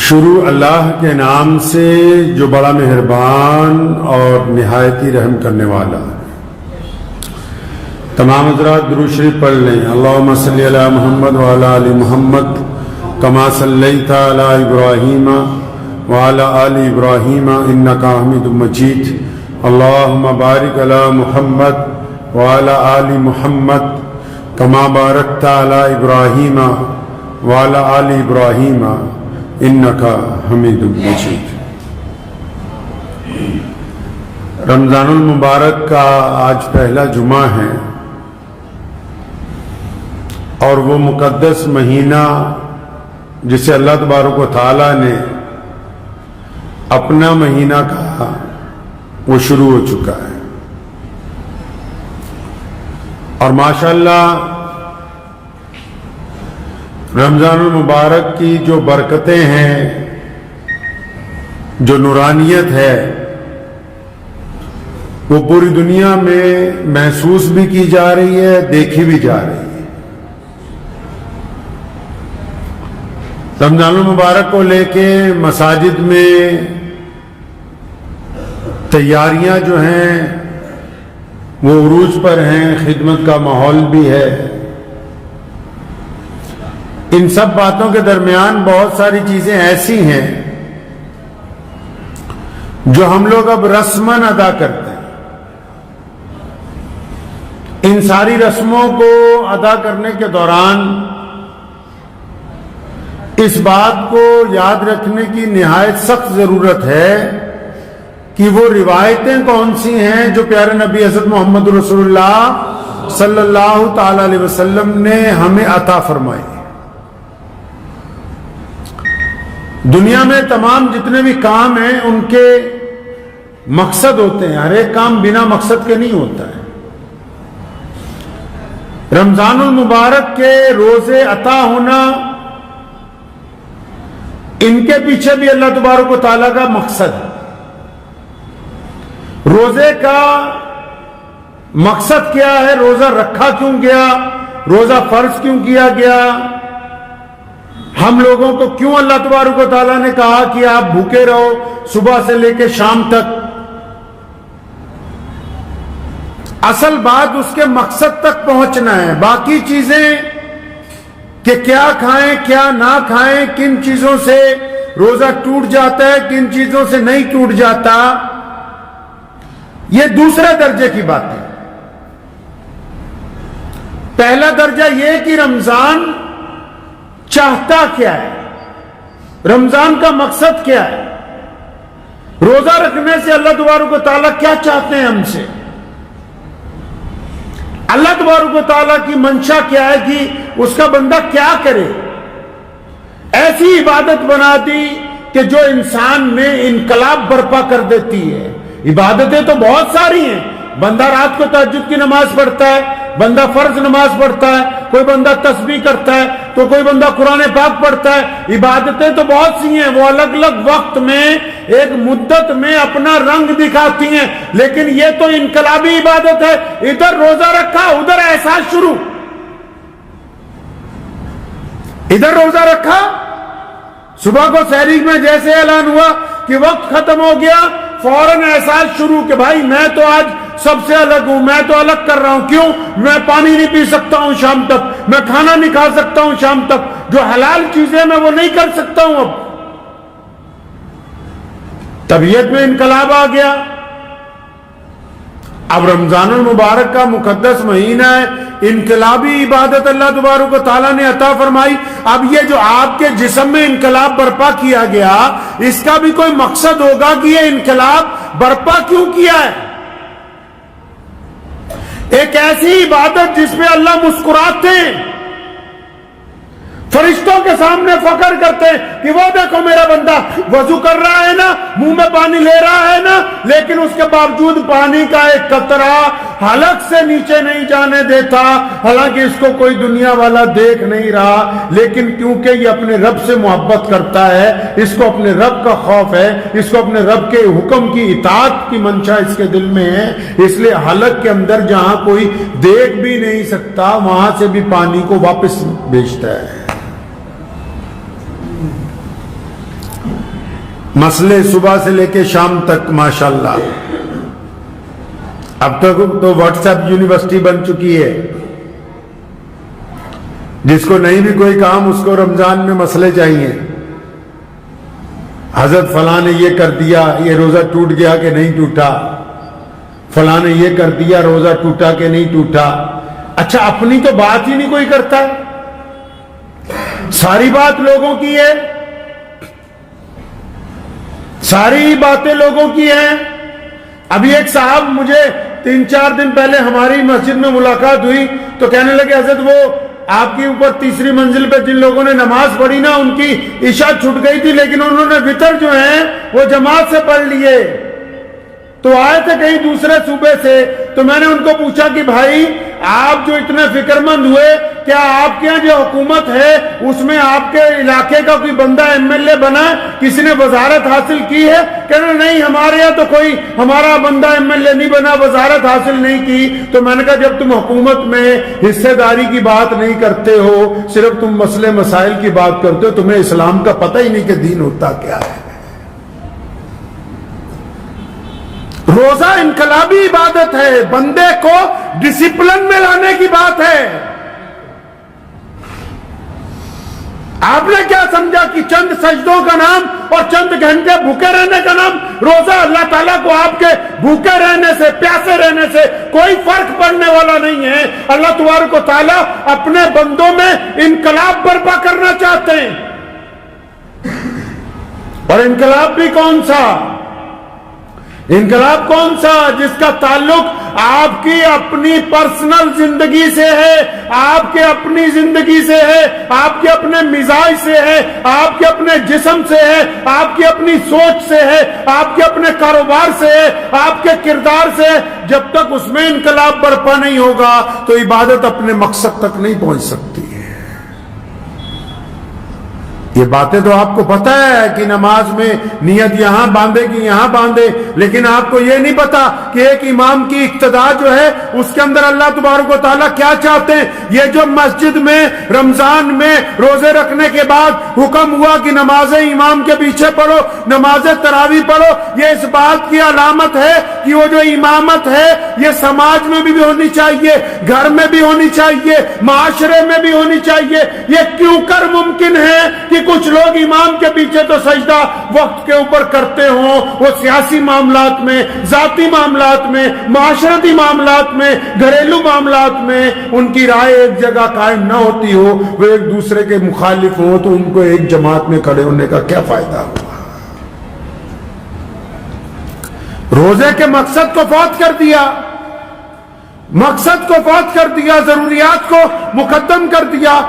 شروع اللہ کے نام سے جو بڑا مہربان اور نہایتی رحم کرنے والا ہے۔ تمام حضرات درود شریف پڑھ لیں۔ اللہم صلی علی محمد وعلی آل محمد کما صلیت علی ابراہیم وعلی آل ابراہیم انکا حمید مجید۔ اللہم بارک علی محمد وعلی آل محمد کما بارکت علی ابراہیم وعلی آل ابراہیم انکا حمید مجید۔ رمضان المبارک کا آج پہلا جمعہ ہے اور وہ مقدس مہینہ جسے اللہ تبارک و تعالیٰ نے اپنا مہینہ کہا وہ شروع ہو چکا ہے، اور ماشاءاللہ رمضان المبارک کی جو برکتیں ہیں، جو نورانیت ہے، وہ پوری دنیا میں محسوس بھی کی جا رہی ہے، دیکھی بھی جا رہی ہے۔ رمضان المبارک کو لے کے مساجد میں تیاریاں جو ہیں وہ عروج پر ہیں، خدمت کا ماحول بھی ہے۔ ان سب باتوں کے درمیان بہت ساری چیزیں ایسی ہیں جو ہم لوگ اب رسماً ادا کرتے ہیں۔ ان ساری رسموں کو ادا کرنے کے دوران اس بات کو یاد رکھنے کی نہایت سخت ضرورت ہے کہ وہ روایتیں کون سی ہیں جو پیارے نبی حضرت محمد رسول اللہ صلی اللہ تعالی علیہ وسلم نے ہمیں عطا فرمائی۔ دنیا میں تمام جتنے بھی کام ہیں ان کے مقصد ہوتے ہیں، ہر ایک کام بنا مقصد کے نہیں ہوتا ہے۔ رمضان المبارک کے روزے عطا ہونا، ان کے پیچھے بھی اللہ تبارک و تعالیٰ کا مقصد ہے۔ روزے کا مقصد کیا ہے؟ روزہ رکھا کیوں گیا؟ روزہ فرض کیوں کیا گیا؟ ہم لوگوں کو کیوں اللہ تبارک و تعالیٰ نے کہا کہ آپ بھوکے رہو صبح سے لے کے شام تک؟ اصل بات اس کے مقصد تک پہنچنا ہے۔ باقی چیزیں کہ کیا کھائیں کیا نہ کھائیں، کن چیزوں سے روزہ ٹوٹ جاتا ہے، کن چیزوں سے نہیں ٹوٹ جاتا، یہ دوسرے درجے کی بات ہے۔ پہلا درجہ یہ کہ رمضان چاہتا کیا ہے، رمضان کا مقصد کیا ہے، روزہ رکھنے سے اللہ تبارک و تعالیٰ کیا چاہتے ہیں ہم سے، اللہ تبارک و تعالیٰ کی منشا کیا ہے کہ اس کا بندہ کیا کرے۔ ایسی عبادت بنا دی کہ جو انسان میں انقلاب برپا کر دیتی ہے۔ عبادتیں تو بہت ساری ہیں، بندہ رات کو تہجد کی نماز پڑھتا ہے، بندہ فرض نماز پڑھتا ہے، کوئی بندہ تسبیح کرتا ہے تو کوئی بندہ قرآن پاک پڑھتا ہے۔ عبادتیں تو بہت سی ہیں، وہ الگ الگ وقت میں ایک مدت میں اپنا رنگ دکھاتی ہیں، لیکن یہ تو انقلابی عبادت ہے۔ ادھر روزہ رکھا، ادھر احساس شروع، ادھر روزہ رکھا، صبح کو سحری میں جیسے اعلان ہوا کہ وقت ختم ہو گیا، فوراً احساس شروع کہ بھائی میں تو آج سب سے الگ ہوں، میں تو الگ کر رہا ہوں۔ کیوں؟ میں پانی نہیں پی سکتا ہوں شام تک، میں کھانا نہیں کھا سکتا ہوں شام تک، جو حلال چیزیں میں وہ نہیں کر سکتا ہوں۔ اب طبیعت میں انقلاب آ گیا۔ اب رمضان المبارک کا مقدس مہینہ ہے، انقلابی عبادت اللہ تبارک و تعالیٰ نے عطا فرمائی۔ اب یہ جو آپ کے جسم میں انقلاب برپا کیا گیا، اس کا بھی کوئی مقصد ہوگا کہ یہ انقلاب برپا کیوں کیا ہے۔ ایک ایسی عبادت جس میں اللہ مسکراتے ہیں، فرشتوں کے سامنے فخر کرتے ہیں کہ وہ دیکھو میرا بندہ وضو کر رہا ہے نا، منہ میں پانی لے رہا ہے نا، لیکن اس کے باوجود پانی کا ایک قطرہ حلق سے نیچے نہیں جانے دیتا، حالانکہ اس کو کوئی دنیا والا دیکھ نہیں رہا، لیکن کیونکہ یہ اپنے رب سے محبت کرتا ہے، اس کو اپنے رب کا خوف ہے، اس کو اپنے رب کے حکم کی اطاعت کی منشا اس کے دل میں ہے، اس لیے حلق کے اندر جہاں کوئی دیکھ بھی نہیں سکتا وہاں سے بھی پانی کو واپس بھیجتا ہے۔ مسئلے صبح سے لے کے شام تک ماشاءاللہ. اب تک تو واٹس ایپ یونیورسٹی بن چکی ہے. جس کو نہیں بھی کوئی کام اس کو رمضان میں مسئلے چاہیے. حضرت فلاں نے یہ کر دیا, یہ روزہ ٹوٹ گیا کہ نہیں ٹوٹا, فلاں نے یہ کر دیا, روزہ ٹوٹا کہ نہیں ٹوٹا. اچھا اپنی تو بات ہی نہیں کوئی کرتا, ساری بات لوگوں کی ہے, ساری باتیں لوگوں کی ہیں. ابھی ایک صاحب مجھے 3-4 دن پہلے ہماری مسجد میں ملاقات ہوئی تو کہنے لگے حضرت وہ آپ کے اوپر تیسری منزل پہ جن لوگوں نے نماز پڑھی نا ان کی عشاء چھٹ گئی تھی لیکن انہوں نے وتر جو ہیں وہ جماعت سے پڑھ لیے. تو آئے تھے کہیں دوسرے صوبے سے, تو میں نے ان کو پوچھا کہ بھائی آپ جو اتنے فکر مند ہوئے, کیا آپ کے یہاں جو حکومت ہے اس میں آپ کے علاقے کا کوئی بندہ MLA بنا, کسی نے وزارت حاصل کی ہے؟ کہنا نہیں ہمارے یہاں تو کوئی ہمارا بندہ MLA نہیں بنا, وزارت حاصل نہیں کی. تو میں نے کہا جب تم حکومت میں حصے داری کی بات نہیں کرتے ہو, صرف تم مسئلے مسائل کی بات کرتے ہو, تمہیں اسلام کا پتہ ہی نہیں کہ دین ہوتا کیا ہے. روزہ انقلابی عبادت ہے, بندے کو ڈسپلن میں لانے کی بات ہے. آپ نے کیا سمجھا کہ چند سجدوں کا نام اور چند گھنٹے بھوکے رہنے کا نام روزہ؟ اللہ تعالیٰ کو آپ کے بھوکے رہنے سے, پیاسے رہنے سے کوئی فرق پڑنے والا نہیں ہے. اللہ تبارک و تعالیٰ اپنے بندوں میں انقلاب برپا کرنا چاہتے ہیں. اور انقلاب بھی کون سا؟ انقلاب کون سا؟ جس کا تعلق آپ کی اپنی پرسنل زندگی سے ہے, آپ کے اپنی زندگی سے ہے, آپ کے اپنے مزاج سے ہے, آپ کے اپنے جسم سے ہے, آپ کی اپنی سوچ سے ہے, آپ کے اپنے کاروبار سے ہے, آپ کے کردار سے ہے. جب تک اس میں انقلاب برپا نہیں ہوگا تو عبادت اپنے مقصد تک نہیں پہنچ سکتی ہے. یہ باتیں تو آپ کو پتہ ہے کہ نماز میں نیت یہاں باندھے کہ یہاں باندھے, لیکن آپ کو یہ نہیں پتا کہ ایک امام کی اقتدا جو ہے اس کے اندر اللہ تبارک و تعالیٰ کیا چاہتے ہیں. یہ جو مسجد میں رمضان میں روزے رکھنے کے بعد حکم ہوا کہ نماز امام کے پیچھے پڑھو, نماز تراویح پڑھو, یہ اس بات کی علامت ہے کہ وہ جو امامت ہے یہ سماج میں بھی ہونی چاہیے, گھر میں بھی ہونی چاہیے, معاشرے میں بھی ہونی چاہیے. یہ کیوں کر ممکن ہے کہ کچھ لوگ امام کے پیچھے تو سجدہ وقت کے اوپر کرتے ہوں, وہ سیاسی معاملات میں, ذاتی معاملات میں, معاشرتی معاملات میں, گھریلو معاملات میں ان کی رائے ایک جگہ قائم نہ ہوتی ہو, وہ ایک دوسرے کے مخالف ہوں, تو ان کو ایک جماعت میں کھڑے ہونے کا کیا فائدہ ہوا؟ روزے کے مقصد کو فوت کر دیا, مقصد کو فوت کر دیا, ضروریات کو مقدم کر دیا.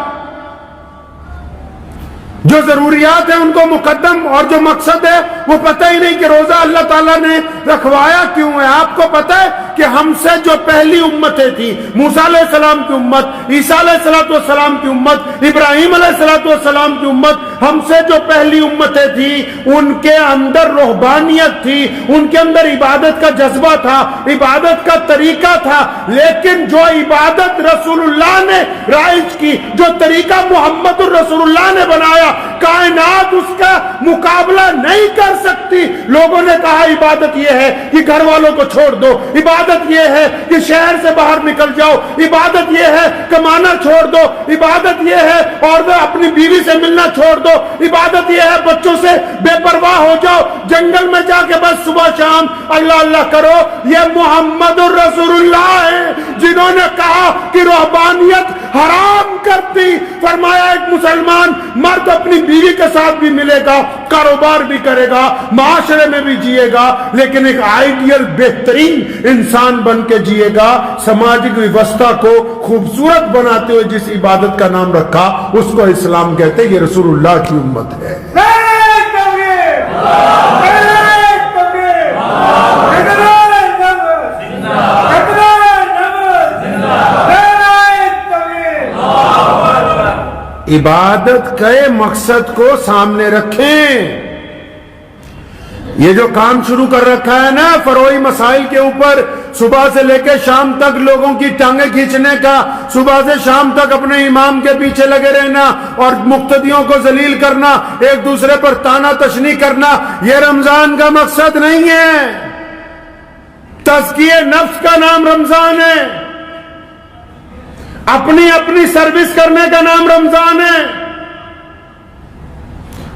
جو ضروریات ہیں ان کو مقدم, اور جو مقصد ہے وہ پتہ ہی نہیں کہ روزہ اللہ تعالیٰ نے رکھوایا کیوں ہے. آپ کو پتہ ہے کہ ہم سے جو پہلی امتیں تھیں, موسیٰ علیہ السلام کی امت, عیسیٰ علیہ السلام کی امت, ابراہیم علیہ السلام کی امت, ہم سے جو پہلی امتیں تھیں ان کے اندر رہبانیت تھی, ان کے اندر عبادت کا جذبہ تھا, عبادت کا طریقہ تھا. لیکن جو عبادت رسول اللہ نے رائج کی, جو طریقہ محمد الرسول اللہ نے بنایا, کائنات اس کا مقابلہ نہیں کر سکتی. لوگوں نے کہا عبادت یہ ہے کہ گھر والوں کو چھوڑ دو, عبادت یہ ہے کہ شہر سے باہر نکل جاؤ, عبادت یہ ہے کمانا چھوڑ دو, عبادت یہ ہے اور اپنی بیوی سے ملنا چھوڑ دو, عبادت یہ ہے بچوں سے بے پرواہ ہو جاؤ, جنگل میں جا کے بس صبح شام اللہ اللہ کرو. یہ محمد الرسول اللہ ہے جنہوں نے کہا کہ رہبانیت حرام کرتی. فرمایا ایک مسلمان مرد اپنی بیوی کے ساتھ بھی ملے گا, کاروبار بھی کرے گا, معاشرے میں بھی جیے گا, لیکن ایک آئیڈیل بہترین انسان بن کے جیے گا. سماجک ویوستھا کو خوبصورت بناتے ہوئے جس عبادت کا نام رکھا اس کو اسلام کہتے ہیں. یہ رسول اللہ کی امت ہے. عبادت کے مقصد کو سامنے رکھیں. یہ جو کام شروع کر رکھا ہے نا فروعی مسائل کے اوپر, صبح سے لے کے شام تک لوگوں کی ٹانگیں کھینچنے کا، صبح سے شام تک اپنے امام کے پیچھے لگے رہنا اور مقتدیوں کو ذلیل کرنا، ایک دوسرے پر تانا تشنی کرنا، یہ رمضان کا مقصد نہیں ہے۔ تزکیہ نفس کا نام رمضان ہے، اپنی سروس کرنے کا نام رمضان ہے۔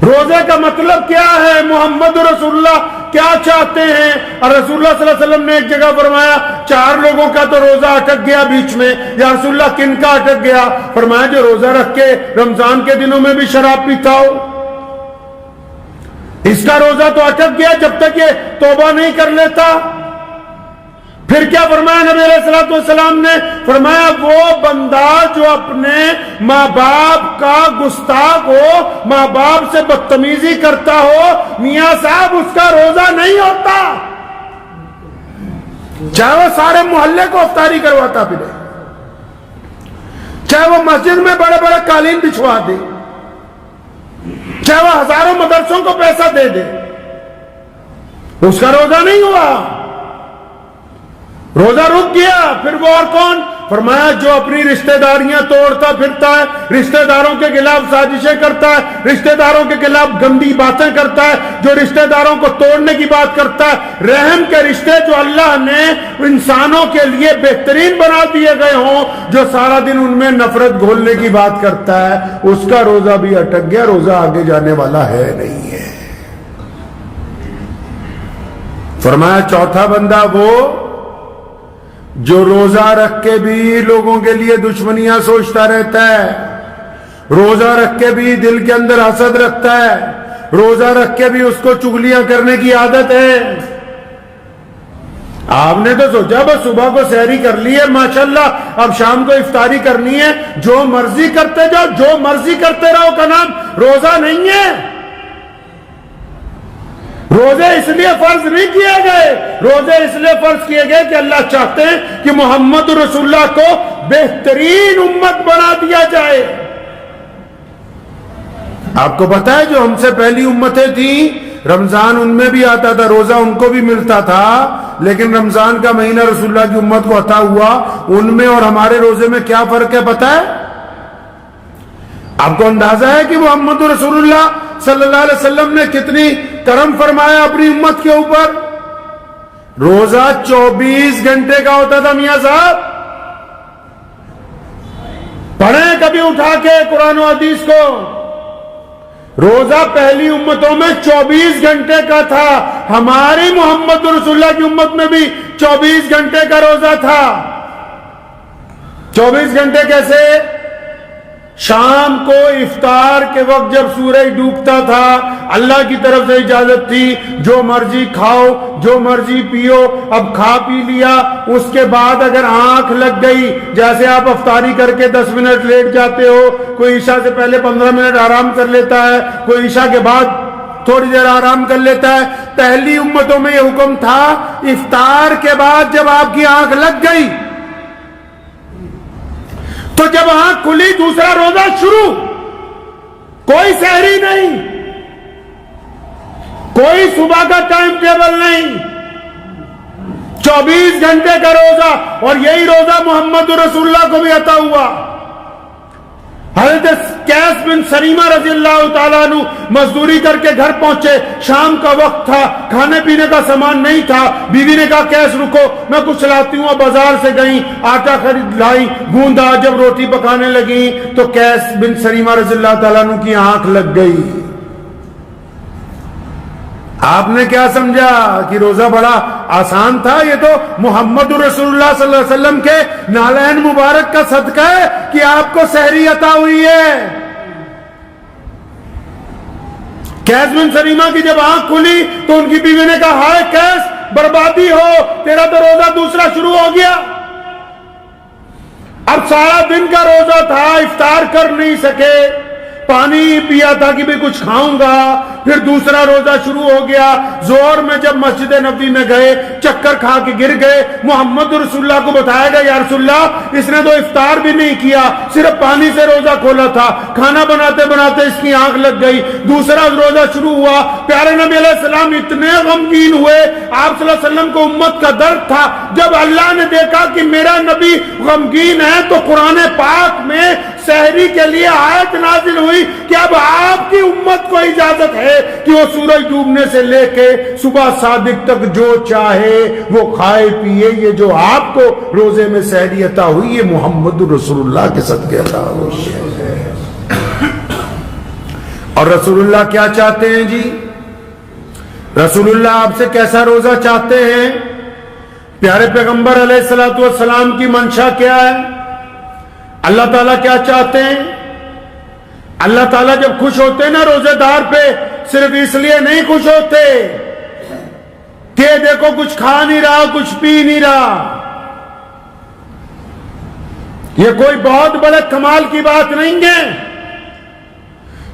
روزے کا مطلب کیا ہے؟ محمد رسول اللہ کیا چاہتے ہیں؟ اور رسول اللہ صلی اللہ علیہ وسلم نے ایک جگہ فرمایا 4 لوگوں کا تو روزہ اٹک گیا بیچ میں، یا رسول اللہ کن کا اٹک گیا؟ فرمایا جو روزہ رکھ کے رمضان کے دنوں میں بھی شراب پیتا ہو، اس کا روزہ تو اٹک گیا جب تک یہ توبہ نہیں کر لیتا۔ پھر کیا فرمایا نبی علیہ الصلوۃ والسلام نے؟ فرمایا وہ بندہ جو اپنے ماں باپ کا گستاخ ہو، ماں باپ سے بدتمیزی کرتا ہو، میاں صاحب اس کا روزہ نہیں ہوتا، چاہے وہ سارے محلے کو افطاری کرواتا پھرے، چاہے وہ مسجد میں بڑے بڑے قالین بچھوا دے، چاہے وہ ہزاروں مدرسوں کو پیسہ دے دے، اس کا روزہ نہیں ہوا، روزہ رک گیا۔ پھر وہ اور کون؟ فرمایا جو اپنی رشتہ داریاں توڑتا پھرتا ہے، رشتہ داروں کے خلاف سازشیں کرتا ہے، رشتہ داروں کے خلاف گندی باتیں کرتا ہے، جو رشتہ داروں کو توڑنے کی بات کرتا ہے، رحم کے رشتے جو اللہ نے انسانوں کے لیے بہترین بنا دیے گئے ہوں، جو سارا دن ان میں نفرت گھولنے کی بات کرتا ہے، اس کا روزہ بھی اٹک گیا، روزہ آگے جانے والا ہے نہیں ہے۔ فرمایا چوتھا بندہ وہ جو روزہ رکھ کے بھی لوگوں کے لیے دشمنیاں سوچتا رہتا ہے، روزہ رکھ کے بھی دل کے اندر حسد رکھتا ہے، روزہ رکھ کے بھی اس کو چغلیاں کرنے کی عادت ہے۔ آپ نے تو سوچا بس صبح کو سحری کر لی ہے ماشاءاللہ، اب شام کو افطاری کرنی ہے، جو مرضی کرتے جاؤ، جو مرضی کرتے رہو کا نام روزہ نہیں ہے۔ روزے اس لیے فرض نہیں کیے گئے، روزے اس لیے فرض کیے گئے کہ اللہ چاہتے ہیں کہ محمد رسول اللہ کو بہترین امت بنا دیا جائے۔ آپ کو پتا ہے جو ہم سے پہلی امتیں تھیں، رمضان ان میں بھی آتا تھا، روزہ ان کو بھی ملتا تھا، لیکن رمضان کا مہینہ رسول اللہ کی امت کو عطا ہوا، ان میں اور ہمارے روزے میں کیا فرق ہے پتا ہے؟ آپ کو اندازہ ہے کہ محمد رسول اللہ صلی اللہ علیہ وسلم نے کتنی کرم فرمایا اپنی امت کے اوپر؟ روزہ 24 گھنٹے کا ہوتا تھا میاں صاحب، پڑھیں کبھی اٹھا کے قرآن و حدیث کو، روزہ پہلی امتوں میں 24 گھنٹے کا تھا، ہماری محمد رسول اللہ کی امت میں بھی 24 گھنٹے کا روزہ تھا۔ 24 گھنٹے کیسے؟ شام کو افطار کے وقت جب سورج ڈوبتا تھا، اللہ کی طرف سے اجازت تھی جو مرضی کھاؤ، جو مرضی پیو، اب کھا پی لیا، اس کے بعد اگر آنکھ لگ گئی، جیسے آپ افطاری کر کے 10 منٹ لیٹ جاتے ہو، کوئی عشاء سے پہلے 15 منٹ آرام کر لیتا ہے، کوئی عشاء کے بعد تھوڑی دیر آرام کر لیتا ہے، پہلی امتوں میں یہ حکم تھا افطار کے بعد جب آپ کی آنکھ لگ گئی تو جب آنکھ کھلی دوسرا روزہ شروع، کوئی سحری نہیں، کوئی صبح کا ٹائم ٹیبل نہیں، 24 گھنٹے کا روزہ، اور یہی روزہ محمد رسول اللہ کو بھی عطا ہوا۔ حضرت قیس بن سریمہ رضی اللہ تعالیٰ عنہ مزدوری کر کے گھر پہنچے، شام کا وقت تھا، کھانے پینے کا سامان نہیں تھا، بیوی نے کہا قیس رکو میں کچھ لاتی ہوں، بازار سے گئیں آٹا خرید لائی، گوندا، جب روٹی پکانے لگی تو قیس بن سریمہ رضی اللہ تعالیٰ عنہ کی آنکھ لگ گئی۔ آپ نے کیا سمجھا کہ روزہ بڑا آسان تھا؟ یہ تو محمد رسول اللہ صلی اللہ علیہ وسلم کے نالین مبارک کا صدقہ ہے کہ آپ کو سحری عطا ہوئی ہے۔ قیس بن سریمہ کی جب آنکھ کھلی تو ان کی بیوی نے کہا ہائے قیس بربادی ہو، تیرا تو روزہ دوسرا شروع ہو گیا۔ اب سارا دن کا روزہ تھا، افطار کر نہیں سکے، پانی پیا تھا کہ بھی کچھ کھاؤں گا، پھر دوسرا روزہ شروع ہو گیا. ظہر میں جب مسجد نبوی میں گئے, چکر کھا کے گر گئے. محمد رسول اللہ کو بتایا گیا یا رسول اللہ اس نے تو افطار بھی نہیں کیا, صرف پانی سے روزہ کھولا تھا, کھانا بناتے بناتے اس کی آنکھ لگ گئی. دوسرا روزہ شروع ہوا. پیارے نبی علیہ السلام اتنے غمگین ہوئے, آپ صلی اللہ علیہ وسلم کو امت کا درد تھا. جب اللہ نے دیکھا کہ میرا نبی غمگین ہے تو قرآن پاک میں سحری کے لیے آیت نازل ہوئی کہ اب آپ کی امت کو اجازت ہے کہ وہ سورج ڈوبنے سے لے کے صبح صادق تک جو چاہے وہ کھائے پیے. یہ جو آپ کو روزے میں سحری عطا ہوئی یہ محمد رسول اللہ کے صدقے عطا ہوئی ہے. اور رسول اللہ کیا چاہتے ہیں جی؟ رسول اللہ آپ سے کیسا روزہ چاہتے ہیں؟ پیارے پیغمبر علیہ الصلوۃ والسلام کی منشا کیا ہے؟ اللہ تعالیٰ کیا چاہتے ہیں؟ اللہ تعالیٰ جب خوش ہوتے ہیں نا روزے دار پہ, صرف اس لیے نہیں خوش ہوتے کہ دیکھو کچھ کھا نہیں رہا, کچھ پی نہیں رہا. یہ کوئی بہت بڑے کمال کی بات نہیں ہے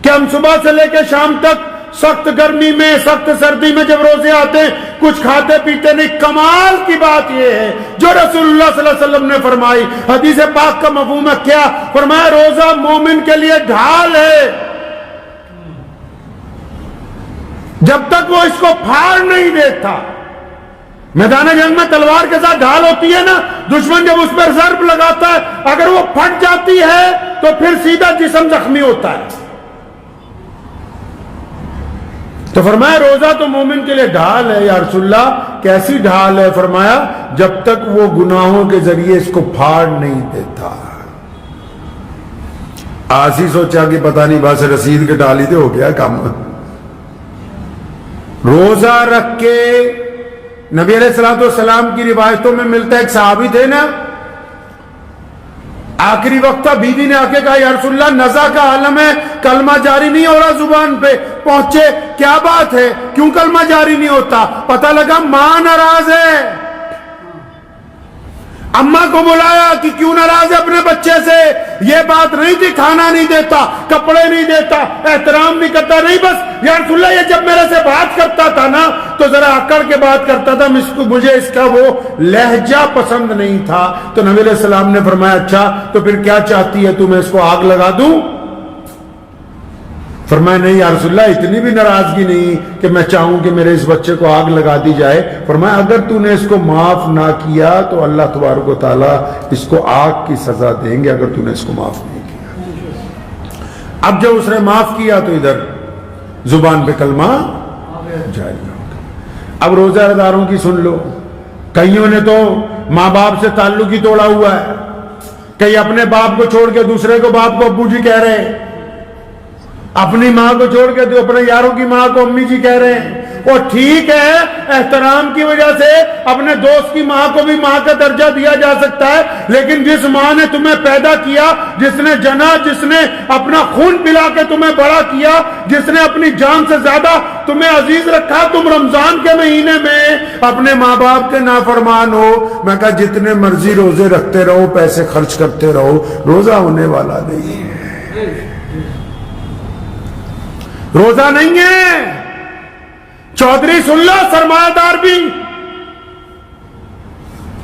کہ ہم صبح سے لے کے شام تک سخت گرمی میں سخت سردی میں جب روزے آتے ہیں کچھ کھاتے پیتے نہیں. کمال کی بات یہ ہے جو رسول اللہ صلی اللہ علیہ وسلم نے فرمائی. حدیث پاک کا مفہوم ہے کیا؟ فرمایا روزہ مومن کے لیے ڈھال ہے. جب تک وہ اس کو پھاڑ نہیں دیتا. میدان جنگ میں تلوار کے ساتھ ڈھال ہوتی ہے نا, دشمن جب اس پر ضرب لگاتا ہے اگر وہ پھٹ جاتی ہے تو پھر سیدھا جسم زخمی ہوتا ہے. تو فرمایا روزہ تو مومن کے لیے ڈھال ہے. یا رسول اللہ کیسی ڈھال ہے؟ فرمایا جب تک وہ گناہوں کے ذریعے اس کو پھاڑ نہیں دیتا. آسی سوچا کہ پتہ نہیں بس رسید کے ڈال ہی تو ہو گیا کام. روزہ رکھ کے نبی علیہ الصلوۃ والسلام کی روایتوں میں ملتا ہے, ایک صحابی تھے نا, آخری وقت تھا, بیوی نے آ کے کہا یا رسول اللہ نزا کا عالم ہے, کلمہ جاری نہیں ہو رہا زبان پہ. پہنچے, کیا بات ہے, کیوں کلمہ جاری نہیں ہوتا؟ پتہ لگا ماں ناراض ہے. اماں کو بلایا کہ کیوں ناراض ہے اپنے بچے سے؟ یہ بات نہیں تھی, کھانا نہیں دیتا, کپڑے نہیں دیتا, احترام نہیں کرتا. نہیں بس یا رسول اللہ یہ جب میرے سے بات کرتا تھا نا تو ذرا اکڑ کے بات کرتا تھا, مجھے اس کا وہ لہجہ پسند نہیں تھا. تو نبی علیہ السلام نے فرمایا اچھا تو پھر کیا چاہتی ہے تو میں اس کو آگ لگا دوں؟ فرمایا نہیں یا رسول اللہ اتنی بھی ناراضگی نہیں کہ میں چاہوں کہ میرے اس بچے کو آگ لگا دی جائے. فرمایا اگر تو نے اس کو معاف نہ کیا تو اللہ تبارک و تعالیٰ اس کو آگ کی سزا دیں گے اگر تو نے اس کو معاف نہیں کیا. اب جب اس نے معاف کیا تو ادھر زبان پہ کلمہ جاری ہو گیا. اب روزہ داروں کی سن لو, کئیوں نے تو ماں باپ سے تعلق ہی توڑا ہوا ہے. کئی اپنے باپ کو چھوڑ کے دوسرے کو باپ کو ابو جی کہہ رہے ہیں, اپنی ماں کو چھوڑ کے تو اپنے یاروں کی ماں کو امی جی کہہ رہے ہیں. اور ٹھیک ہے احترام کی وجہ سے اپنے دوست کی ماں کو بھی ماں کا درجہ دیا جا سکتا ہے, لیکن جس ماں نے تمہیں پیدا کیا, جس نے جنا, جس نے اپنا خون پلا کے تمہیں بڑا کیا, جس نے اپنی جان سے زیادہ تمہیں عزیز رکھا, تم رمضان کے مہینے میں اپنے ماں باپ کے نافرمان ہو. میں کہا جتنے مرضی روزے رکھتے رہو, پیسے خرچ کرتے رہو, روزہ ہونے والا نہیں ہے. روزہ نہیں ہے. چودھری سن لو, سرمایہ دار بھی,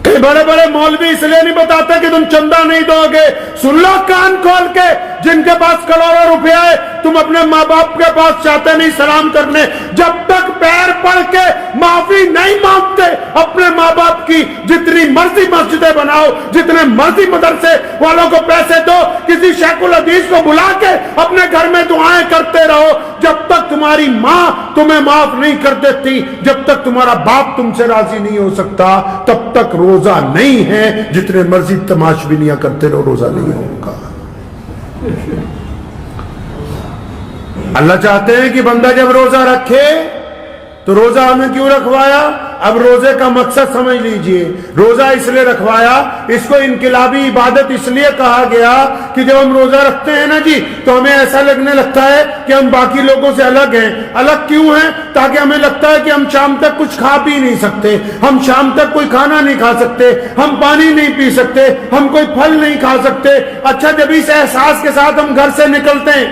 کئی بڑے بڑے مولوی اس لیے نہیں بتاتے کہ تم چندہ نہیں دو گے. سن لو کان کھول کے, جن کے پاس کروڑوں روپیہ ہے تم اپنے ماں باپ کے پاس چاہتے نہیں سلام کرنے. جب تک پیر پڑ کے معافی نہیں مانگتے اپنے ماں باپ کی, جتنی مرضی مسجدیں بناؤ, جتنے مرضی مدرسے والوں کو پیسے دو, کسی شیخ الحدیث کو بلا کے اپنے گھر میں دعائیں کرتے رہو, جب تک تمہاری ماں تمہیں معاف نہیں کر دیتی, جب تک تمہارا باپ تم سے راضی نہیں ہو سکتا, تب تک روزہ نہیں ہے. جتنے مرضی تماشبینیاں کرتے رہو روزہ نہیں ہوگا. اللہ چاہتے ہیں کہ بندہ جب روزہ رکھے تو روزہ ہمیں کیوں رکھوایا؟ اب روزے کا مقصد سمجھ لیجئے. روزہ اس لیے رکھوایا, اس کو انقلابی عبادت اس لیے کہا گیا کہ جب ہم روزہ رکھتے ہیں نا جی تو ہمیں ایسا لگنے لگتا ہے کہ ہم باقی لوگوں سے الگ ہیں. الگ کیوں ہیں؟ تاکہ ہمیں لگتا ہے کہ ہم شام تک کچھ کھا پی نہیں سکتے, ہم شام تک کوئی کھانا نہیں کھا سکتے, ہم پانی نہیں پی سکتے, ہم کوئی پھل نہیں کھا سکتے. اچھا جب اس احساس کے ساتھ ہم گھر سے نکلتے ہیں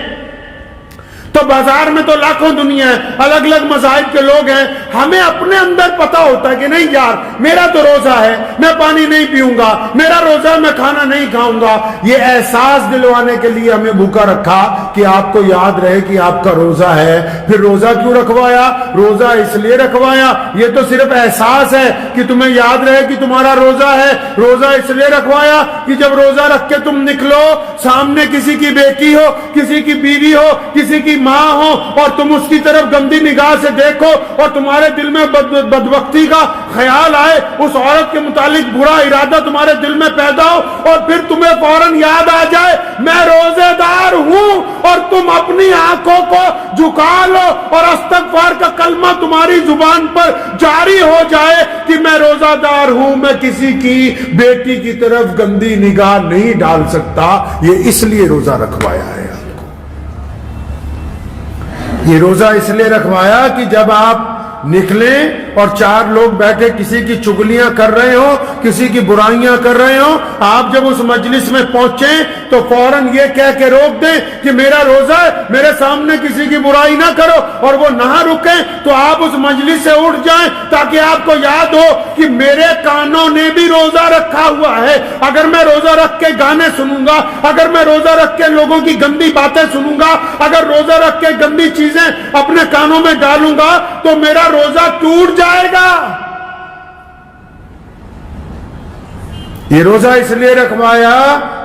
تو بازار میں تو لاکھوں دنیا ہے، الگ الگ مذاہب کے لوگ ہیں، ہمیں اپنے اندر پتا ہوتا ہے کہ نہیں یار میرا تو روزہ ہے، میں پانی نہیں پیوں گا، میرا روزہ ہے، میں کھانا نہیں کھاؤں گا۔ یہ احساس دلوانے کے لیے ہمیں بھوکا رکھا کہ آپ کو یاد رہے کہ آپ کا روزہ ہے۔ پھر روزہ کیوں رکھوایا؟ روزہ اس لیے رکھوایا، یہ تو صرف احساس ہے کہ تمہیں یاد رہے کہ تمہارا روزہ ہے۔ روزہ اس لیے رکھوایا کہ جب روزہ رکھ کے تم نکلو، سامنے کسی کی بیٹی ہو، کسی کی بیوی ہو، کسی کی ماں ہو، اور تم اس کی طرف گندی نگاہ سے دیکھو اور تمہارے دل میں بدبختی کا خیال آئے، اس عورت کے متعلق برا ارادہ تمہارے دل میں پیدا ہو، اور پھر تمہیں فوراً یاد آ جائے میں روزے دار ہوں، اور تم اپنی آنکھوں کو جھکا لو اور استغفار کا کلمہ تمہاری زبان پر جاری ہو جائے کہ میں روزہ دار ہوں، میں کسی کی بیٹی کی طرف گندی نگاہ نہیں ڈال سکتا۔ یہ اس لیے روزہ رکھوایا ہے آپ کو، یہ روزہ اس لیے رکھوایا کہ جب آپ نکلیں اور چار لوگ بیٹھے کسی کی چگلیاں کر رہے ہو، کسی کی برائیاں کر رہے ہو، آپ جب اس مجلس میں پہنچیں تو فوراً یہ کہہ کے روک دیں کہ میرا روزہ ہے، میرے سامنے کسی کی برائی نہ کرو، اور وہ نہ رکیں تو آپ اس مجلس سے اٹھ جائیں تاکہ آپ کو یاد ہو کہ میرے کانوں نے بھی روزہ رکھا ہوا ہے۔ اگر میں روزہ رکھ کے گانے سنوں گا، اگر میں روزہ رکھ کے لوگوں کی گندی باتیں سنوں گا، اگر روزہ رکھ کے گندی چیزیں اپنے کانوں میں ڈالوں گا تو میرا روزہ ٹوٹ جائے گا۔ یہ روزہ اس لیے رکھوایا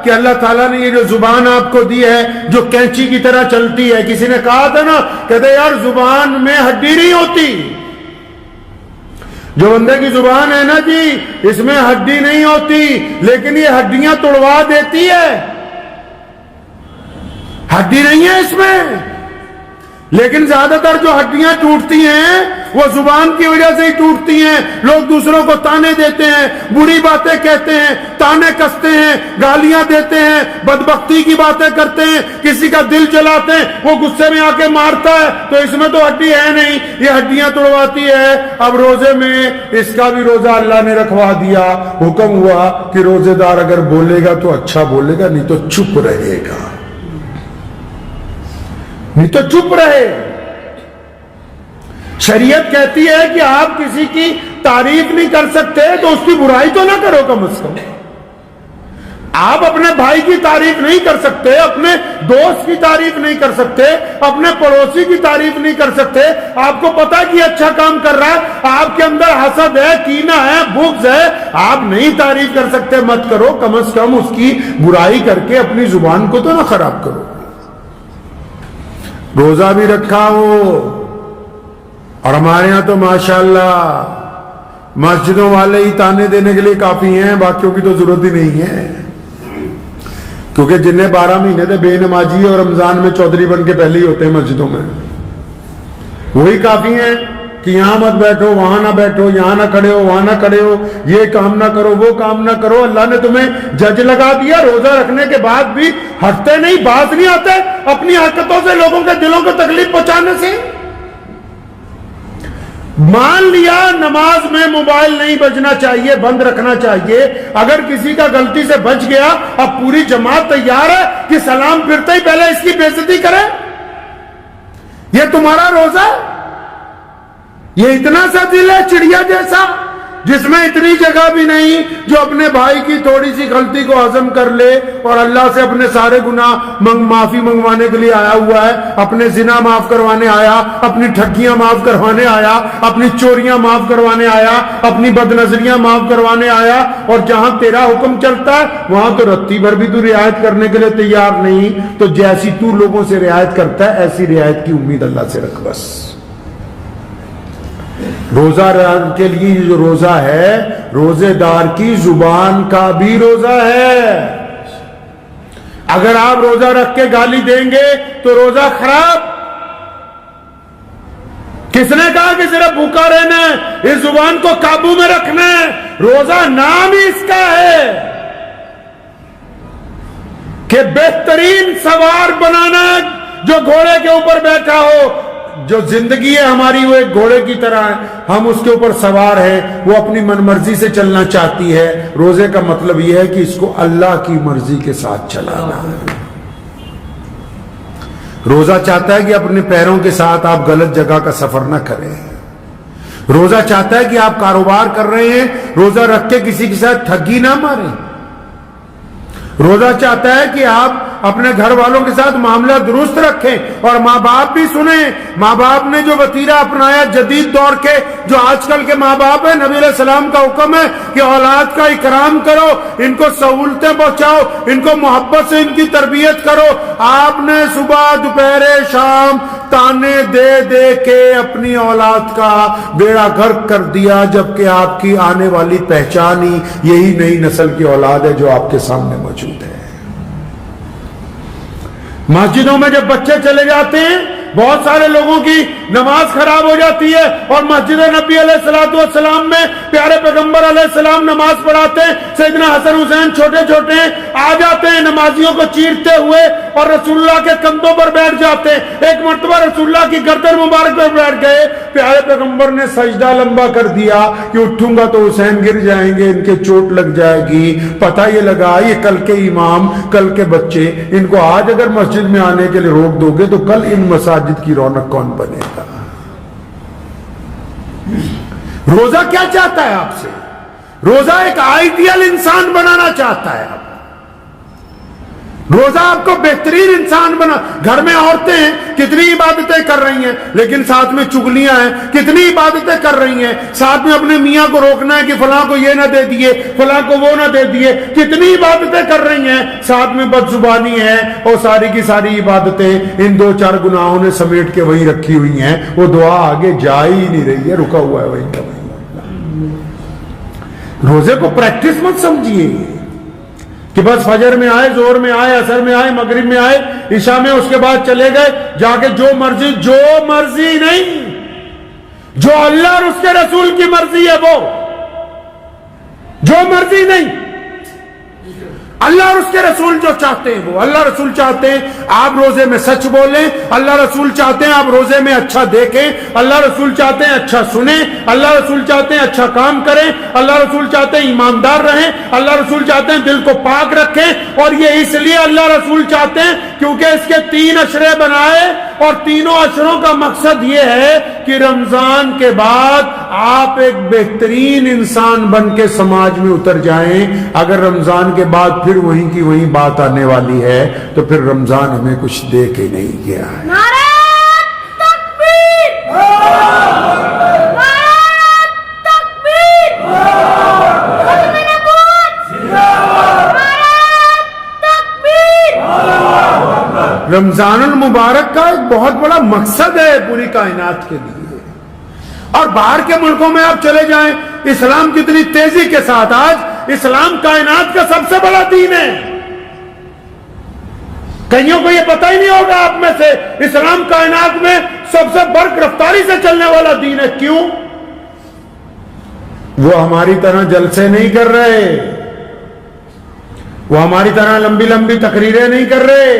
کہ اللہ تعالیٰ نے یہ جو زبان آپ کو دی ہے جو کینچی کی طرح چلتی ہے، کسی نے کہا تھا نا، کہتے یار زبان میں ہڈی نہیں ہوتی، جو بندے کی زبان ہے نا جی اس میں ہڈی نہیں ہوتی، لیکن یہ ہڈیاں توڑوا دیتی ہے، ہڈی نہیں ہے اس میں، لیکن زیادہ تر جو ہڈیاں ٹوٹتی ہیں وہ زبان کی وجہ سے ہی ٹوٹتی ہیں۔ لوگ دوسروں کو تانے دیتے ہیں، بری باتیں کہتے ہیں، تانے کستے ہیں، گالیاں دیتے ہیں، بدبختی کی باتیں کرتے ہیں، کسی کا دل جلاتے ہیں، وہ غصے میں آ کے مارتا ہے تو اس میں تو ہڈی ہے نہیں، یہ ہڈیاں توڑواتی ہے۔ اب روزے میں اس کا بھی روزہ اللہ نے رکھوا دیا، حکم ہوا کہ روزے دار اگر بولے گا تو اچھا بولے گا، نہیں تو چپ رہے گا، نہیں تو چپ رہے۔ شریعت کہتی ہے کہ آپ کسی کی تعریف نہیں کر سکتے تو اس کی برائی تو نہ کرو، کم از کم آپ اپنے بھائی کی تعریف نہیں کر سکتے، اپنے دوست کی تعریف نہیں کر سکتے، اپنے پڑوسی کی تعریف نہیں کر سکتے، آپ کو پتا کہ اچھا کام کر رہا ہے، آپ کے اندر حسد ہے، کینہ ہے، بغض ہے، آپ نہیں تعریف کر سکتے، مت کرو، کم از کم اس کی برائی کر کے اپنی زبان کو تو نہ خراب کرو۔ روزہ بھی رکھا ہو، اور ہمارے ہاں تو ماشاءاللہ مسجدوں والے ہی تانے دینے کے لیے کافی ہیں، باقیوں کی تو ضرورت ہی نہیں ہے، کیونکہ جنہیں 12 مہینے تھے بے نمازی اور رمضان میں چودھری بن کے پہلے ہی ہوتے ہیں مسجدوں میں، وہی کافی ہیں کہ یہاں مت بیٹھو، وہاں نہ بیٹھو، یہاں نہ کھڑے ہو، وہاں نہ کھڑے ہو، یہ کام نہ کرو، وہ کام نہ کرو۔ اللہ نے تمہیں جج لگا دیا، روزہ رکھنے کے بعد بھی ہٹتے نہیں، باز نہیں آتے اپنی حرکتوں سے، لوگوں کے دلوں کو تکلیف پہنچانے سے۔ مان لیا نماز میں موبائل نہیں بجنا چاہیے، بند رکھنا چاہیے، اگر کسی کا غلطی سے بچ گیا، اب پوری جماعت تیار ہے کہ سلام پھرتے ہی پہلے اس کی بے عزتی کرے؟ یہ تمہارا روزہ؟ یہ اتنا سا دل ہے چڑیا جیسا جس میں اتنی جگہ بھی نہیں جو اپنے بھائی کی تھوڑی سی غلطی کو ہضم کر لے اور اللہ سے اپنے سارے گناہ معافی منگوانے کے لیے آیا ہوا ہے، اپنے زنا معاف کروانے آیا، اپنی ٹھگیاں معاف کروانے آیا، اپنی چوریاں معاف کروانے آیا، اپنی بدنظریاں معاف کروانے آیا، اور جہاں تیرا حکم چلتا ہے وہاں تو رتی بھر بھی تو رعایت کرنے کے لیے تیار نہیں، تو جیسی تو لوگوں سے رعایت کرتا ہے ایسی رعایت کی امید اللہ سے رکھ بس۔ روزہ کے لیے جو روزہ ہے، روزے دار کی زبان کا بھی روزہ ہے۔ اگر آپ روزہ رکھ کے گالی دیں گے تو روزہ خراب۔ کس نے کہا کہ صرف بھوکا رہنا ہے، اس زبان کو قابو میں رکھنا ہے؟ روزہ نام ہی اس کا ہے کہ بہترین سوار بنانا ہے جو گھوڑے کے اوپر بیٹھا ہو۔ جو زندگی ہے ہماری وہ ایک گھوڑے کی طرح ہے، ہم اس کے اوپر سوار ہیں، وہ اپنی من مرضی سے چلنا چاہتی ہے۔ روزے کا مطلب یہ ہے کہ اس کو اللہ کی مرضی کے ساتھ چلانا ہے۔ روزہ چاہتا ہے کہ اپنے پیروں کے ساتھ آپ غلط جگہ کا سفر نہ کریں. روزہ چاہتا ہے کہ آپ کاروبار کر رہے ہیں, روزہ رکھ کے کسی کے ساتھ ٹھگی نہ ماریں. روزہ چاہتا ہے کہ آپ اپنے گھر والوں کے ساتھ معاملہ درست رکھیں, اور ماں باپ بھی سنیں. ماں باپ نے جو وتیرہ اپنایا جدید دور کے, جو آج کل کے ماں باپ ہیں, نبی علیہ السلام کا حکم ہے کہ اولاد کا اکرام کرو, ان کو سہولتیں پہنچاؤ, ان کو محبت سے ان کی تربیت کرو. آپ نے صبح دوپہر شام تانے دے دے کے اپنی اولاد کا بیڑا غرق کر دیا, جبکہ آپ کی آنے والی پہچان ہی یہی نئی نسل کی اولاد ہے جو آپ کے سامنے موجود ہے. مسجدوں میں جب بچے چلے جاتے ہیں, بہت سارے لوگوں کی نماز خراب ہو جاتی ہے, اور مسجد نبی علیہ السلام میں پیارے پیغمبر علیہ السلام نماز پڑھاتے ہیں. سیدنا حسن حسین چھوٹے چھوٹے آ جاتے ہیں نمازیوں کو چیرتے ہوئے, اور رسول اللہ کے کندھوں پر بیٹھ جاتے ہیں. ایک مرتبہ رسول اللہ کی گردن مبارک پر بیٹھ گئے. پیارے پیغمبر نے سجدہ لمبا کر دیا کہ اٹھوں گا تو حسین گر جائیں گے, ان کے چوٹ لگ جائے گی. پتہ یہ لگا یہ کل کے امام, کل کے بچے, ان کو آج اگر مسجد میں آنے کے لیے روک دو گے تو کل ان مساجد کی رونق کون بنے گا. روزہ کیا چاہتا ہے آپ سے؟ روزہ ایک آئیڈیل انسان بنانا چاہتا ہے. آپ روزہ آپ کو بہترین انسان بنا. گھر میں عورتیں ہیں, کتنی عبادتیں کر رہی ہیں, لیکن ساتھ میں چگلیاں ہیں. کتنی عبادتیں کر رہی ہیں, ساتھ میں اپنے میاں کو روکنا ہے کہ فلاں کو یہ نہ دے دیے, فلاں کو وہ نہ دے دیے. کتنی عبادتیں کر رہی ہیں, ساتھ میں بد زبانی ہے, اور ساری کی ساری عبادتیں ان دو چار گناہوں نے سمیٹ کے وہیں رکھی ہوئی ہیں. وہ دعا آگے جا ہی نہیں رہی ہے, رکا ہوا ہے وہیں کا وہیں. روزے کو پریکٹس مت سمجھیے کہ بس فجر میں آئے, زور میں آئے, عصر میں آئے, مغرب میں آئے, عشاء میں اس کے بعد چلے گئے جا کے جو مرضی نہیں, جو اللہ اور اس کے رسول کی مرضی ہے وہ, جو مرضی نہیں. اللہ اور اس کے رسول جو چاہتے ہیں وہ. اللہ رسول چاہتے ہیں آپ روزے میں سچ بولیں, اللہ رسول چاہتے ہیں آپ روزے میں اچھا دیکھیں, اللہ رسول چاہتے ہیں اچھا سنیں, اللہ رسول چاہتے ہیں اچھا کام کریں, اللہ رسول چاہتے ہیں ایماندار رہیں, اللہ رسول چاہتے ہیں دل کو پاک رکھیں. اور یہ اس لیے اللہ رسول چاہتے ہیں کیونکہ اس کے 3 عشرے بنائے, اور تینوں عشروں کا مقصد یہ ہے کہ رمضان کے بعد آپ ایک بہترین انسان بن کے سماج میں اتر جائیں. اگر رمضان کے بعد پھر وہیں کی وہیں بات آنے والی ہے تو پھر رمضان ہمیں کچھ دے کے نہیں گیا ہے. نعرہ تکبیر! نعرہ تکبیر! ختم نبوت! نعرہ تکبیر! رمضان المبارک کا ایک بہت بڑا مقصد ہے پوری کائنات کے لیے. اور باہر کے ملکوں میں آپ چلے جائیں, اسلام کتنی تیزی کے ساتھ, آج اسلام کائنات کا سب سے بڑا دین ہے. کئیوں کو یہ پتہ ہی نہیں ہوگا آپ میں سے, اسلام کائنات میں سب سے برق رفتاری سے چلنے والا دین ہے. کیوں؟ وہ ہماری طرح جلسے نہیں کر رہے, وہ ہماری طرح لمبی لمبی تقریریں نہیں کر رہے.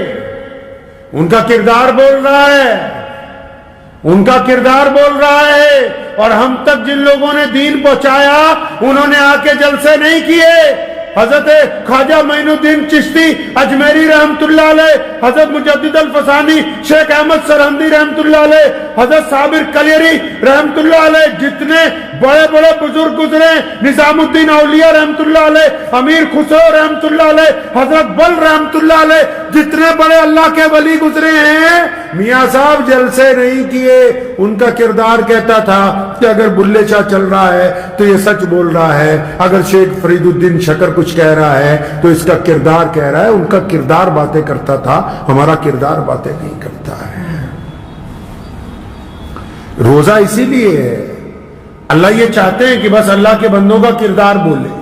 ان کا کردار بول رہا ہے, ان کا کردار بول رہا ہے. اور ہم تک جن لوگوں نے دین پہنچایا انہوں نے آ کے جلسے نہیں کیے. حضرت خواجہ معین الدین چشتی اجمیری رحمت اللہ علیہ, حضرت مجدد الفسانی, شیخ احمد سرہندی رحمت اللہ علیہ, حضرت صابر کلیری رحمت اللہ علیہ, جتنے بڑے بڑے بزرگ گزرے, نظام الدین اولیاء رحمت اللہ علیہ, امیر خسرو رحمت اللہ علیہ, حضرت بل رحمت اللہ علیہ, جتنے بڑے اللہ کے ولی گزرے ہیں, میاں صاحب جلسے نہیں کیے. ان کا کردار کہتا تھا کہ اگر بلے شاہ چل رہا ہے تو یہ سچ بول رہا ہے, اگر شیخ فرید الدین شکر کچھ کہہ رہا ہے تو اس کا کردار کہہ رہا ہے. ان کا کردار باتیں کرتا تھا, ہمارا کردار باتیں نہیں کرتا ہے. روزہ اسی لیے ہے, اللہ یہ چاہتے ہیں کہ بس اللہ کے بندوں کا کردار بولے,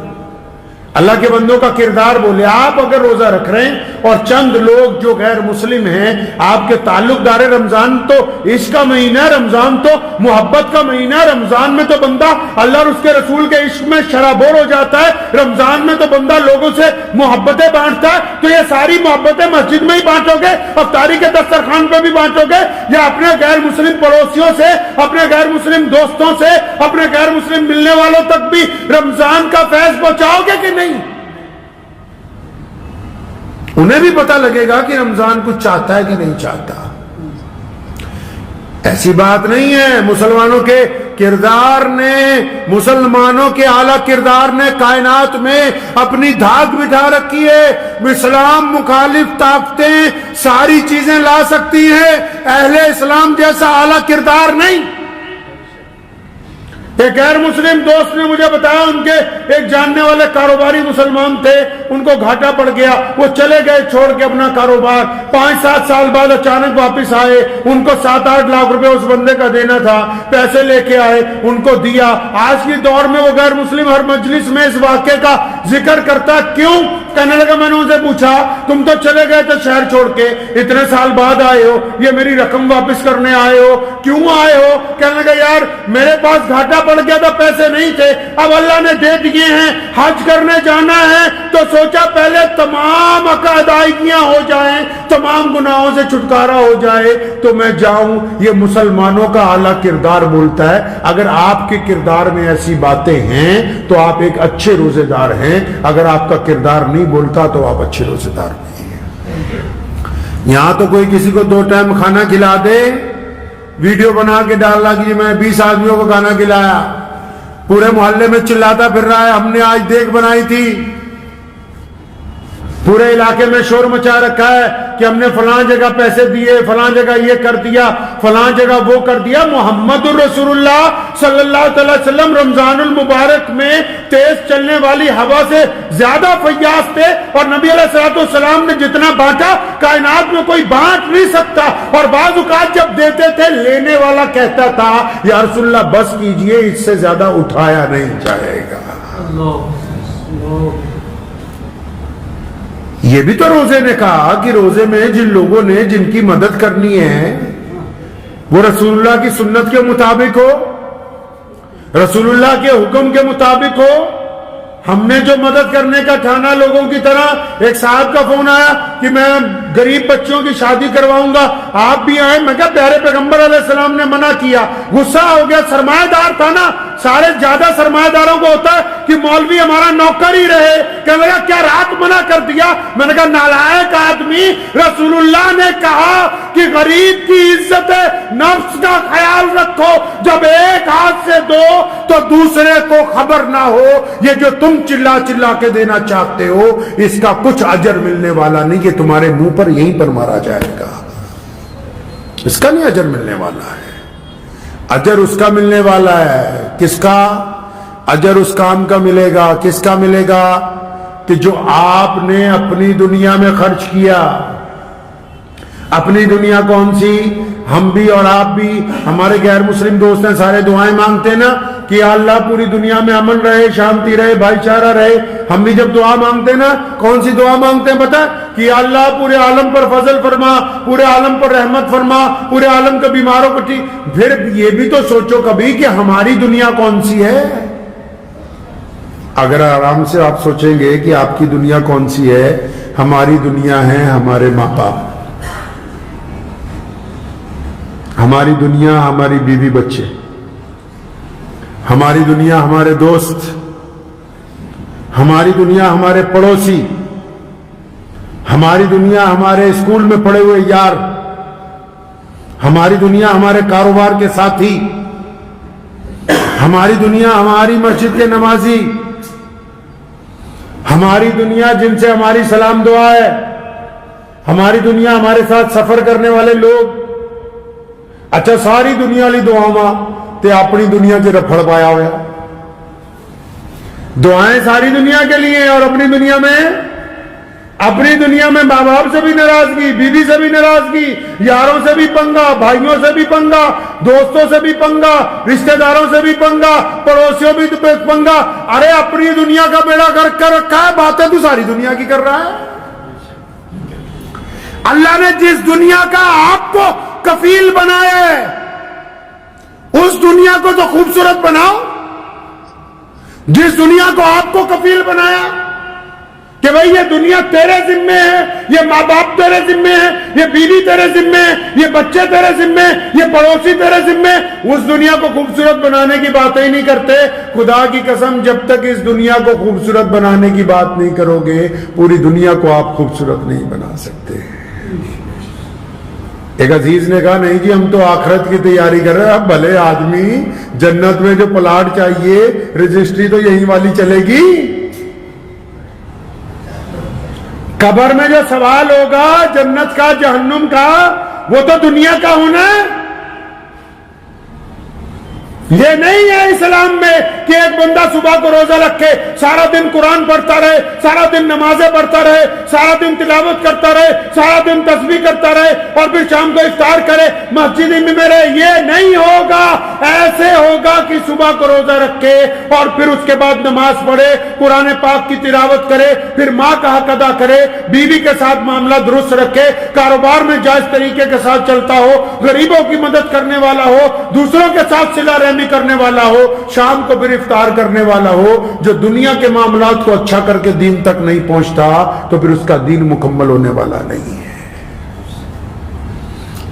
اللہ کے بندوں کا کردار بولے. آپ اگر روزہ رکھ رہے ہیں اور چند لوگ جو غیر مسلم ہیں آپ کے تعلق دار, رمضان تو عشق کا مہینہ ہے, رمضان تو محبت کا مہینہ ہے. رمضان میں تو بندہ اللہ اور اس کے رسول کے عشق میں شرابور ہو جاتا ہے. رمضان میں تو بندہ لوگوں سے محبتیں بانٹتا ہے. تو یہ ساری محبتیں مسجد میں ہی بانٹو گے, افطاری کے دسترخوان پہ بھی بانٹو گے, یا اپنے غیر مسلم پڑوسیوں سے, اپنے غیر مسلم دوستوں سے, اپنے غیر مسلم ملنے والوں تک بھی رمضان کا فیض پہنچاؤ گے کہ نہیں؟ انہیں بھی پتہ لگے گا کہ رمضان کچھ چاہتا ہے کہ نہیں چاہتا. ایسی بات نہیں ہے. مسلمانوں کے کردار نے، مسلمانوں کے اعلیٰ کردار نے کائنات میں اپنی دھاک بٹھا رکھی ہے. اسلام مخالف طاقتیں ساری چیزیں لا سکتی ہیں، اہل اسلام جیسا اعلیٰ کردار نہیں. ایک غیر مسلم دوست نے مجھے بتایا، ان کے ایک جاننے والے کاروباری مسلمان تھے، ان کو گھاٹا پڑ گیا، وہ چلے گئے چھوڑ کے اپنا کاروبار. 5-7 سال بعد اچانک واپس آئے، ان کو 7-8 لاکھ روپے اس بندے کا دینا تھا، پیسے لے کے آئے، ان کو دیا. آج کے دور میں وہ غیر مسلم ہر مجلس میں اس واقعے کا ذکر کرتا. کیوں؟ کہنے لگا میں نے ان سے پوچھا تم تو چلے گئے تھے شہر چھوڑ کے، اتنے سال بعد آئے ہو، یہ میری رقم واپس کرنے آئے ہو، کیوں آئے ہو؟ کہنے لگا یار میرے پاس گھاٹا پڑ گیا تھا، پیسے نہیں تھے، اب اللہ نے دے دیے ہیں، حج کرنے جانا ہے تو سوچا پہلے تمام ادائیگیاں ہو جائیں، تمام گناہوں سے چھٹکارا ہو جائے تو میں جاؤں. یہ مسلمانوں کا اعلیٰ کردار بولتا ہے. اگر آپ کے کردار میں ایسی باتیں ہیں تو آپ ایک اچھے روزے دار ہیں، اگر آپ کا کردار نہیں بولتا تو آپ اچھے روزے دار نہیں ہیں. یہاں تو کوئی کسی کو 2 ٹائم کھانا کھلا دے، ویڈیو بنا کے ڈالنا کہ میں 20 آدمیوں کو کھانا کھلایا، پورے محلے میں چلاتا پھر رہا ہے ہم نے آج دیگ بنائی تھی، پورے علاقے میں شور مچا رکھا ہے کہ ہم نے فلاں جگہ پیسے دیے، فلاں جگہ یہ کر دیا، فلاں جگہ وہ کر دیا. محمد الرسول اللہ صلی اللہ علیہ وسلم رمضان المبارک میں تیز چلنے والی ہوا سے زیادہ فیاض تھے، اور نبی علیہ السلام نے جتنا بانٹا کائنات میں کوئی بانٹ نہیں سکتا. اور بعض اوقات جب دیتے تھے لینے والا کہتا تھا یا رسول اللہ بس کیجئے، اس سے زیادہ اٹھایا نہیں جائے گا. یہ بھی تو روزے نے کہا کہ روزے میں جن لوگوں نے جن کی مدد کرنی ہے وہ رسول اللہ کی سنت کے مطابق ہو، رسول اللہ کے حکم کے مطابق ہو. ہم نے جو مدد کرنے کا ٹھانا لوگوں کی طرح، ایک صاحب کا فون آیا کہ میں غریب بچوں کی شادی کرواؤں گا، آپ بھی آئیں. میں کہا پیارے پیغمبر علیہ السلام نے منع کیا. غصہ ہو گیا، سرمایہ دار تھا نا، سارے زیادہ سرمایہ داروں کو ہوتا ہے کہ مولوی ہمارا نوکر ہی رہے. کہنے لگا کیا رات منع کر دیا؟ میں نے کہا نالائق آدمی، رسول اللہ نے کہا کہ غریب کی عزت ہے، نفس کا خیال رکھو، جب ایک ہاتھ سے دو تو دوسرے کو خبر نہ ہو. یہ جو تم چلا چلا کے دینا چاہتے ہو اس کا کچھ اجر ملنے والا نہیں، کہ تمہارے منہ پر یہیں پر مارا جائے گا، اس کا نہیں اجر ملنے والا ہے. اجر اس کا ملنے والا ہے. کس کا اجر؟ اس کام کا ملے گا. کس کا ملے گا؟ کہ جو آپ نے اپنی دنیا میں خرچ کیا. اپنی دنیا کون سی؟ ہم بھی اور آپ بھی. ہمارے غیر مسلم دوست ہیں، سارے دعائیں مانگتے ہیں نا کہ اللہ پوری دنیا میں امن رہے، شانتی رہے، بھائی چارہ رہے. ہم بھی جب دعا مانگتے ہیں نا، کون سی دعا مانگتے ہیں پتہ؟ کہ اللہ پورے عالم پر فضل فرما، پورے عالم پر رحمت فرما، پورے عالم کے بیماروں کو ٹھیک. پھر یہ بھی تو سوچو کبھی کہ ہماری دنیا کون سی ہے. اگر آرام سے آپ سوچیں گے کہ آپ کی دنیا کون سی ہے، ہماری دنیا ہے ہمارے ماں باپ، ہماری دنیا ہماری بیوی بچے، ہماری دنیا ہمارے دوست، ہماری دنیا ہمارے پڑوسی، ہماری دنیا ہمارے اسکول میں پڑھے ہوئے یار، ہماری دنیا ہمارے کاروبار کے ساتھی، ہماری دنیا ہماری مسجد کے نمازی، ہماری دنیا جن سے ہماری سلام دعا ہے، ہماری دنیا ہمارے ساتھ سفر کرنے والے لوگ. اچھا ساری دنیا لی دعا تے اپنی دنیا کے رفڑ پایا ہوا. دعائیں ساری دنیا کے لیے ہیں، اور اپنی دنیا میں ماں باپ سے بھی ناراضگی، بیوی سے بھی ناراضگی، یاروں سے بھی پنگا، بھائیوں سے بھی پنگا، دوستوں سے بھی پنگا، رشتہ داروں سے بھی پنگا، پڑوسیوں بھی پنگا. ارے اپنی دنیا کا بیڑا گرک کر رکھا ہے، باتیں تو ساری دنیا کی کر رہا ہے. اللہ نے جس دنیا کا آپ کو کفیل بنایا ہے اس دنیا کو تو خوبصورت بناؤ. جس دنیا کو آپ کو کفیل بنایا کہ بھئی یہ دنیا تیرے ذمے ہے، یہ ماں باپ تیرے ذمے ہے، یہ بیوی تیرے ذمے ہے، یہ بچے تیرے ذمے، یہ پڑوسی تیرے ذمے، اس دنیا کو خوبصورت بنانے کی باتیں ہی نہیں کرتے. خدا کی قسم جب تک اس دنیا کو خوبصورت بنانے کی بات نہیں کرو گے، پوری دنیا کو آپ خوبصورت نہیں بنا سکتے. ایک عزیز نے کہا نہیں جی ہم تو آخرت کی تیاری کر رہے ہیں. اب بھلے آدمی جنت میں جو پلاٹ چاہیے رجسٹری تو یہی والی چلے گی. قبر میں جو سوال ہوگا جنت کا جہنم کا وہ تو دنیا کا ہونا ہے. یہ نہیں ہے اسلام میں کہ ایک بندہ صبح کو روزہ رکھ کے سارا دن قرآن پڑھتا رہے, سارا دن نمازیں پڑھتا رہے, سارا دن تلاوت کرتا رہے, سارا دن تسبیح کرتا رہے اور پھر شام کو افطار کرے مسجد میں رہے. یہ نہیں ہوگا. ایسے ہوگا کہ صبح کو روزہ رکھ کے اور پھر اس کے بعد نماز پڑھے, قرآن پاک کی تلاوت کرے, پھر ماں کا حق ادا کرے, بیوی کے ساتھ معاملہ درست رکھے, کاروبار میں جائز طریقے کے ساتھ چلتا ہو, غریبوں کی مدد کرنے والا ہو, دوسروں کے ساتھ صلہ رحمی کرنے والا ہو, شام کو پھر افطار کرنے والا ہو. جو دنیا کے معاملات کو اچھا کر کے دین تک نہیں پہنچتا تو پھر اس کا دین مکمل ہونے والا نہیں ہے.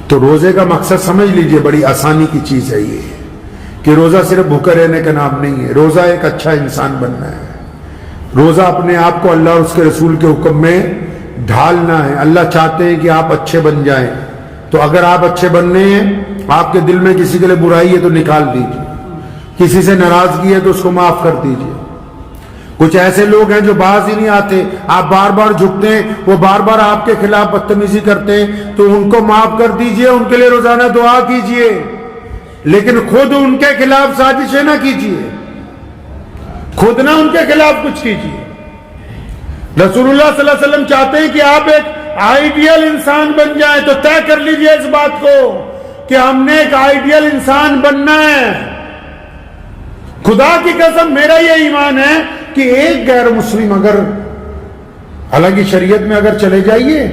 تو روزے کا مقصد سمجھ لیجئے, بڑی آسانی کی چیز ہے یہ کہ روزہ صرف بھوکے رہنے کا نام نہیں ہے. روزہ ایک اچھا انسان بننا ہے. روزہ اپنے آپ کو اللہ اور اس کے رسول کے حکم میں ڈھالنا ہے. اللہ چاہتے ہیں کہ آپ اچھے بن جائیں, تو اگر آپ اچھے بننے ہیں, آپ کے دل میں کسی کے لیے برائی ہے تو نکال دیجیے, کسی سے ناراضگی ہے تو اس کو معاف کر دیجیے. کچھ ایسے لوگ ہیں جو باز ہی نہیں آتے, آپ بار بار جھکتے ہیں, وہ بار بار آپ کے خلاف بدتمیزی کرتے ہیں, تو ان کو معاف کر دیجیے, ان کے لیے روزانہ دعا کیجیے, لیکن خود ان کے خلاف سازشیں نہ کیجیے, خود نہ ان کے خلاف کچھ کیجیے. رسول اللہ صلی اللہ علیہ وسلم چاہتے ہیں کہ آپ ایک آئیڈیل انسان بن جائیں, تو طے کر لیجیے اس بات کو کہ ہم نے ایک آئیڈیل انسان بننا ہے. خدا کی قسم میرا یہ ایمان ہے کہ ایک غیر مسلم اگر حالانکہ شریعت میں اگر چلے جائیے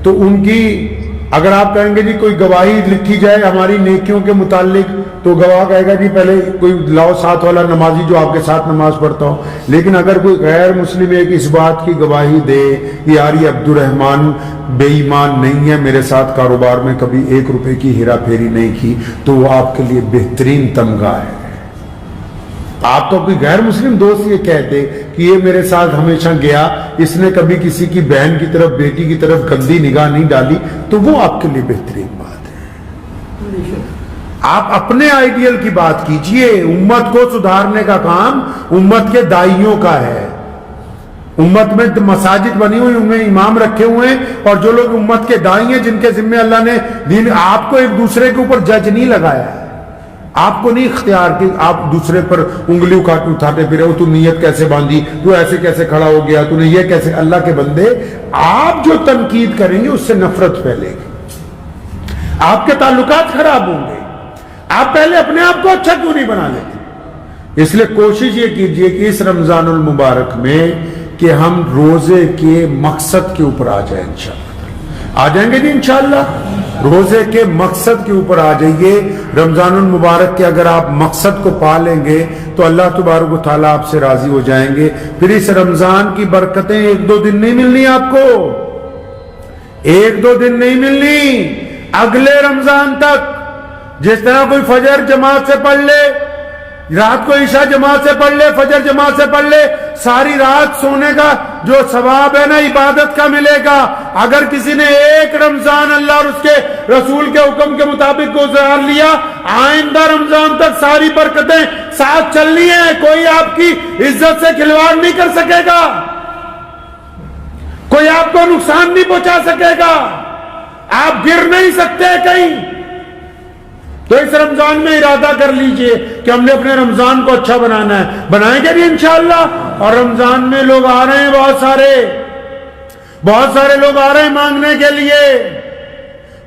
تو ان کی اگر آپ کہیں گے جی کوئی گواہی لکھی جائے ہماری نیکیوں کے متعلق, تو گواہ کہے گا جی پہلے کوئی لاؤ ساتھ والا نمازی جو آپ کے ساتھ نماز پڑھتا ہو. لیکن اگر کوئی غیر مسلم ایک اس بات کی گواہی دے کہ یار یہ عبد الرحمان بے ایمان نہیں ہے, میرے ساتھ کاروبار میں کبھی 1 روپے کی ہیرا پھیری نہیں کی, تو وہ آپ کے لیے بہترین تمغہ ہے. آپ تو کوئی غیر مسلم دوست یہ کہتے کہ یہ میرے ساتھ ہمیشہ گیا, اس نے کبھی کسی کی بہن کی طرف بیٹی کی طرف گندی نگاہ نہیں ڈالی, تو وہ آپ کے لیے بہترین بات ہے. آپ اپنے آئیڈیل کی بات کیجئے. امت کو سدھارنے کا کام امت کے دائیوں کا ہے. امت میں مساجد بنی ہوئی, ان میں امام رکھے ہوئے ہیں, اور جو لوگ امت کے دائی ہیں جن کے ذمہ اللہ نے دین, آپ کو ایک دوسرے کے اوپر جج نہیں لگایا ہے, آپ کو نہیں اختیار کہ آپ دوسرے پر انگلی اٹھاتے پھرے ہو, تو نیت کیسے باندھی, تو ایسے کیسے کھڑا ہو گیا, تو نے یہ کیسے. اللہ کے بندے, آپ جو تنقید کریں گے اس سے نفرت پھیلے گی, آپ کے تعلقات خراب ہوں گے. آپ پہلے اپنے آپ کو اچھا کیوں نہیں بنا لیتے؟ اس لیے کوشش یہ کیجئے کہ اس رمضان المبارک میں کہ ہم روزے کے مقصد کے اوپر آ جائیں. انشاءاللہ آ جائیں گے جی انشاءاللہ. روزے کے مقصد کے اوپر آ جائیے. رمضان المبارک کے اگر آپ مقصد کو پا لیں گے تو اللہ تبارک و تعالیٰ آپ سے راضی ہو جائیں گے. پھر اس رمضان کی برکتیں 1-2 دن نہیں ملنی آپ کو, 1-2 دن نہیں ملنی. اگلے رمضان تک جس طرح کوئی فجر جماعت سے پڑھ لے, رات کو عشاء جماعت سے پڑھ لے, فجر جماعت سے پڑھ لے, ساری رات سونے کا جو ثواب ہے نا عبادت کا ملے گا. اگر کسی نے ایک رمضان اللہ اور اس کے رسول کے حکم کے مطابق گزار لیا, آئندہ رمضان تک ساری برکتیں ساتھ چلنی ہیں. کوئی آپ کی عزت سے کھلواڑ نہیں کر سکے گا, کوئی آپ کو نقصان نہیں پہنچا سکے گا, آپ گر نہیں سکتے کہیں. تو اس رمضان میں ارادہ کر لیجئے کہ ہم نے اپنے رمضان کو اچھا بنانا ہے. بنائیں گے بھی انشاءاللہ. اور رمضان میں لوگ آ رہے ہیں, بہت سارے لوگ آ رہے ہیں مانگنے کے لیے.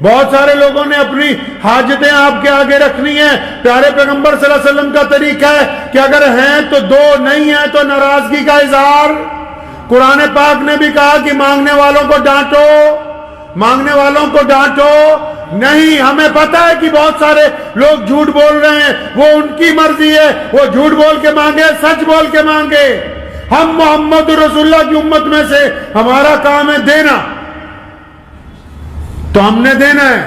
بہت سارے لوگوں نے اپنی حاجتیں آپ کے آگے رکھنی ہیں. پیارے پیغمبر صلی اللہ علیہ وسلم کا طریقہ ہے کہ اگر ہیں تو دو, نہیں ہیں تو ناراضگی کا اظہار. قرآن پاک نے بھی کہا کہ مانگنے والوں کو ڈانٹو, مانگنے والوں کو ڈانٹو نہیں. ہمیں پتا ہے کہ بہت سارے لوگ جھوٹ بول رہے ہیں, وہ ان کی مرضی ہے, وہ جھوٹ بول کے مانگے, سچ بول کے مانگے. ہم محمد رسول اللہ کی امت میں سے, ہمارا کام ہے دینا, تو ہم نے دینا ہے.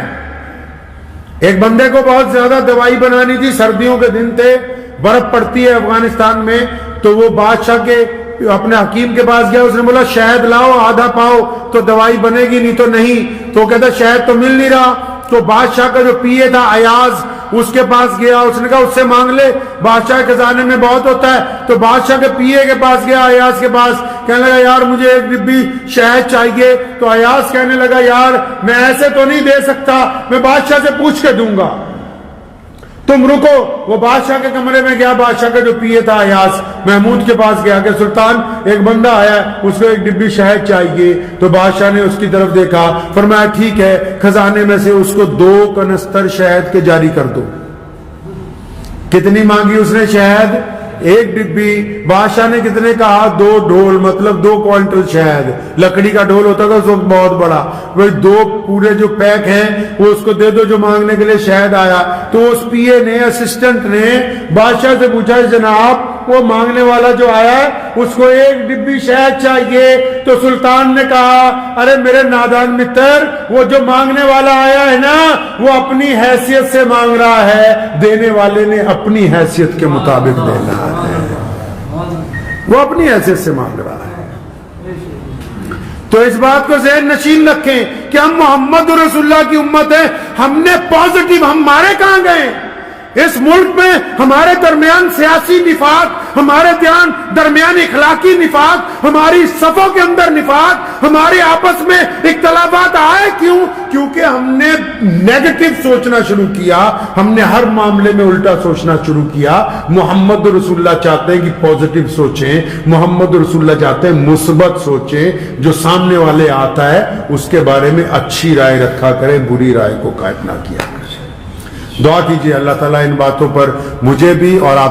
ایک بندے کو بہت زیادہ دوائی بنانی تھی, سردیوں کے دن تھے, برف پڑتی ہے افغانستان میں, تو وہ بادشاہ کے اپنے حکیم کے پاس گیا. اس نے بولا شہد لاؤ, آدھا پاؤ تو دوائی بنے گی, نہیں تو نہیں. تو کہتا شہد تو مل نہیں رہا. تو بادشاہ کا جو پیے تھا ایاز اس کے پاس گیا، اس نے کہا اس سے مانگ لے، بادشاہ کے خزانے میں بہت ہوتا ہے۔ تو بادشاہ کے پیے کے پاس گیا، ایاز کے پاس، کہنے لگا یار مجھے ایک ڈبی شہد چاہیے۔ تو ایاز کہنے لگا یار میں ایسے تو نہیں دے سکتا، میں بادشاہ سے پوچھ کے دوں گا، تم رکو۔ وہ بادشاہ کے کمرے میں گیا، بادشاہ کا جو پیے تھا ایاز محمود کے پاس گیا کہ سلطان ایک بندہ آیا ہے، اس کو ایک ڈبی شہد چاہیے۔ تو بادشاہ نے اس کی طرف دیکھا، فرمایا ٹھیک ہے، خزانے میں سے اس کو 2 کنستر شہد کے جاری کر دو۔ کتنی مانگی اس نے شہد؟ 1 ڈبی۔ بادشاہ نے کتنے کہا؟ 2 ڈھول، مطلب 2 کوئنٹل شہد۔ لکڑی کا ڈھول ہوتا تھا اس وقت بہت بڑا، وہی 2 پورے جو پیک ہیں وہ اس کو دے دو جو مانگنے کے لیے شہد آیا۔ تو اس پیے نے، اسسٹنٹ نے بادشاہ سے پوچھا جناب وہ مانگنے والا جو آیا ہے اس کو 1 ڈبی شہد چاہیے۔ تو سلطان نے کہا ارے میرے نادان متر، وہ جو مانگنے والا آیا ہے نا وہ اپنی حیثیت سے مانگ رہا ہے، دینے والے نے اپنی حیثیت کے مطابق دینا ہے، وہ اپنی حیثیت سے مانگ رہا ہے۔ تو اس بات کو ذہن نشین رکھیں کہ ہم محمد رسول اللہ کی امت ہیں، ہم نے پازیٹیو، ہمارے کہاں گئے؟ اس ملک میں ہمارے درمیان سیاسی نفاق، ہمارے درمیان اخلاقی نفاق، ہماری صفوں کے اندر نفاق، ہمارے آپس میں اختلافات آئے کیوں؟ کیونکہ ہم نے نیگیٹو سوچنا شروع کیا، ہم نے ہر معاملے میں الٹا سوچنا شروع کیا۔ محمد رسول اللہ چاہتے ہیں کہ پازیٹیو سوچیں، محمد رسول اللہ چاہتے ہیں مثبت سوچیں، جو سامنے والے آتا ہے اس کے بارے میں اچھی رائے رکھا کریں، بری رائے کو قائم نہ کیا کریں۔ دعا کیجئے اللہ تعالیٰ ان باتوں پر مجھے بھی اور آپ